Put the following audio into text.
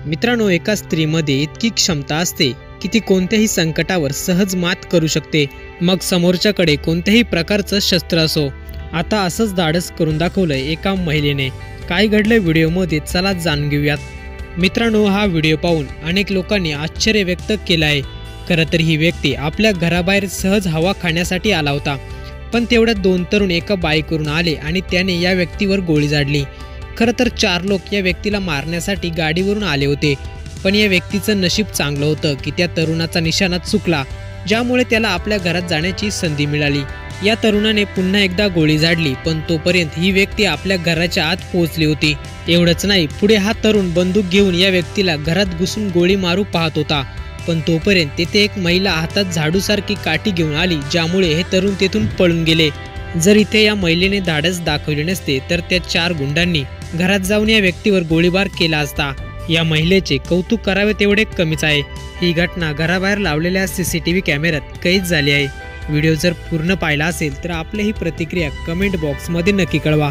मित्रांनो, एका स्त्रीमध्ये इतकी क्षमता असते की ती कोणत्याही संकटावर सहज मात करू शकते, मग समोरच्याकडे कोणत्याही प्रकारचं शस्त्र असो। आता असंच धाडस करून दाखवलंय एका महिलेने। काय घडलंय व्हिडिओमध्ये, चला जाणून घेऊयात। मित्रांनो, हा व्हिडिओ पाहून अनेक लोकांनी आश्चर्य व्यक्त केलं आहे। खरं तर ही व्यक्ती आपल्या घराबाहेर सहज हवा खाण्यासाठी आला होता, पण तेवढ्यात दोन तरुण एका बाईकवरून आले आणि त्याने या व्यक्तीवर गोळी झाडली। खरं तर 4 लोक या व्यक्तीला मारण्यासाठी गाडीवरून आले होते, पण या व्यक्तीचं नशीब चांगलं होतं की त्या तरुणाचा निशाणा चुकला, ज्यामुळे त्याला आपल्या घरात जाण्याची संधी मिळाली। या तरुणाने पुन्हा एकदा गोळी झाडली, पण तोपर्यंत ही व्यक्ती आपल्या घराच्या आत पोहोचली होती। एवढंच नाही, पुढे हा तरुण बंदूक घेऊन या व्यक्तीला घरात घुसून गोळी मारू पाहत होता, पण तोपर्यंत तेथे एक महिला हातात झाडूसारखी काठी घेऊन आली, ज्यामुळे हे तरुण तेथून पळून गेले। जर इथे या महिलेने धाडस दाखवले नसते तर त्या 4 गुंडांनी घरात जाऊन या व्यक्तीवर गोळीबार केला असता। या महिलेचे कौतुक करावे तेवढे कमीच आहे। ही घटना घराबाहेर लावलेल्या CCTV कॅमेऱ्यात कैद झाली आहे। व्हिडिओ जर पूर्ण पाहिला असेल तर आपली ही प्रतिक्रिया कमेंट बॉक्समध्ये नक्की कळवा।